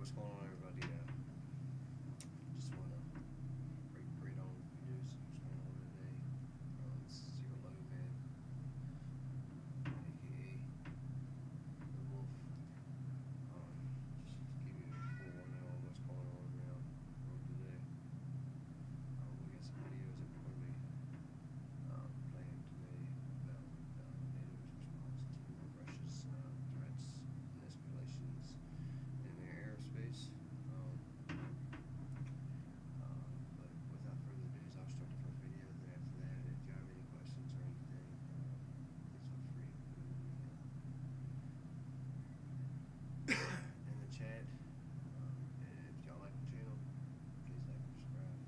what's going on, everybody? Just want to break on news. What's going on today? This is your low man, aka the Wolf. Just to give you a full rundown on what's going on around the world today. We got some videos that we're going to be playing today about NATO's response to Russia's threats and escalations in their airspace. But without further ado, I'll start the first video. Then after that, if you have any questions or anything, please feel free to put them in the chat. And if y'all like the channel, please like and subscribe.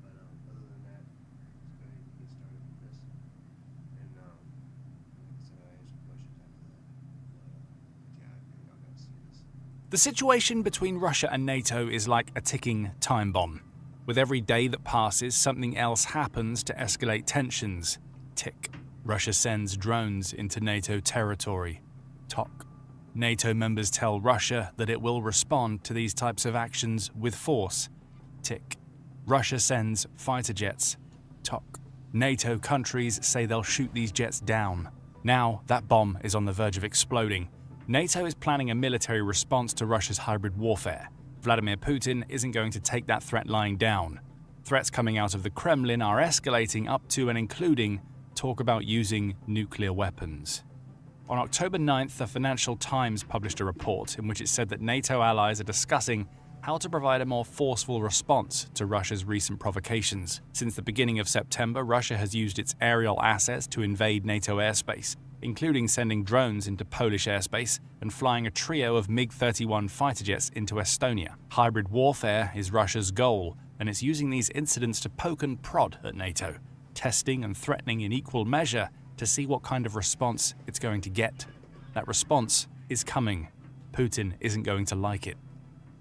But other than that, let's go ahead and get started with this. And like I said, I'll answer questions after that. But yeah, y'all gotta see this. The situation between Russia and NATO is like a ticking time bomb. With every day that passes, something else happens to escalate tensions. Tick. Russia sends drones into NATO territory. Tock. NATO members tell Russia that it will respond to these types of actions with force. Tick. Russia sends fighter jets. Tock. NATO countries say they'll shoot these jets down. Now, that bomb is on the verge of exploding. NATO is planning a military response to Russia's hybrid warfare. Vladimir Putin isn't going to take that threat lying down. Threats coming out of the Kremlin are escalating up to and including talk about using nuclear weapons. On October 9th, the Financial Times published a report in which it said that NATO allies are discussing how to provide a more forceful response to Russia's recent provocations. Since the beginning of September, Russia has used its aerial assets to invade NATO airspace, including sending drones into Polish airspace and flying a trio of MiG-31 fighter jets into Estonia. Hybrid warfare is Russia's goal, and it's using these incidents to poke and prod at NATO, testing and threatening in equal measure to see what kind of response it's going to get. That response is coming. Putin isn't going to like it.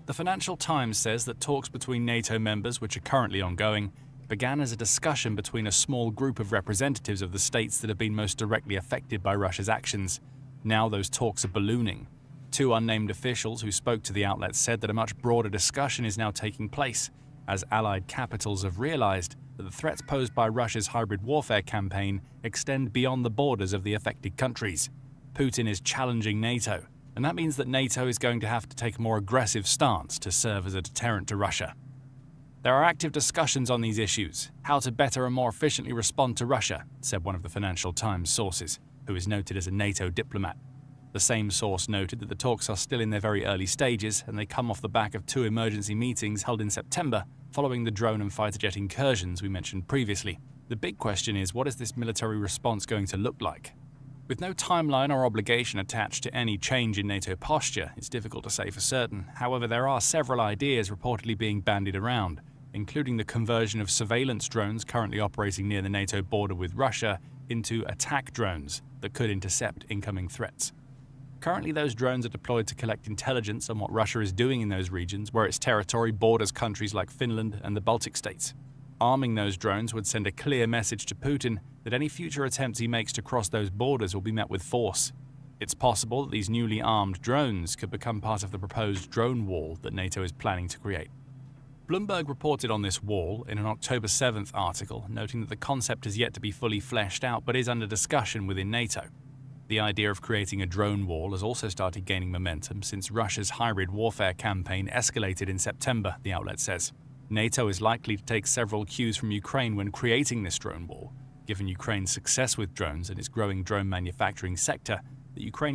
The Financial Times says that talks between NATO members, which are currently ongoing, began as a discussion between a small group of representatives of the states that have been most directly affected by Russia's actions. Now those talks are ballooning. Two unnamed officials who spoke to the outlet said that a much broader discussion is now taking place, as allied capitals have realized that the threats posed by Russia's hybrid warfare campaign extend beyond the borders of the affected countries. Putin is challenging NATO, and that means that NATO is going to have to take a more aggressive stance to serve as a deterrent to Russia. There are active discussions on these issues, how to better and more efficiently respond to Russia, said one of the Financial Times sources, who is noted as a NATO diplomat. The same source noted that the talks are still in their very early stages, and they come off the back of two emergency meetings held in September following the drone and fighter jet incursions we mentioned previously. The big question is, what is this military response going to look like? With no timeline or obligation attached to any change in NATO posture, it's difficult to say for certain. However, there are several ideas reportedly being bandied around, including the conversion of surveillance drones currently operating near the NATO border with Russia into attack drones that could intercept incoming threats. Currently, those drones are deployed to collect intelligence on what Russia is doing in those regions where its territory borders countries like Finland and the Baltic states. Arming those drones would send a clear message to Putin that any future attempts he makes to cross those borders will be met with force. It's possible that these newly armed drones could become part of the proposed drone wall that NATO is planning to create. Bloomberg reported on this wall in an October 7th article, noting that the concept is yet to be fully fleshed out but is under discussion within NATO. The idea of creating a drone wall has also started gaining momentum since Russia's hybrid warfare campaign escalated in September, the outlet says. NATO is likely to take several cues from Ukraine when creating this drone wall, given Ukraine's success with drones and its growing drone manufacturing sector. The Ukrainian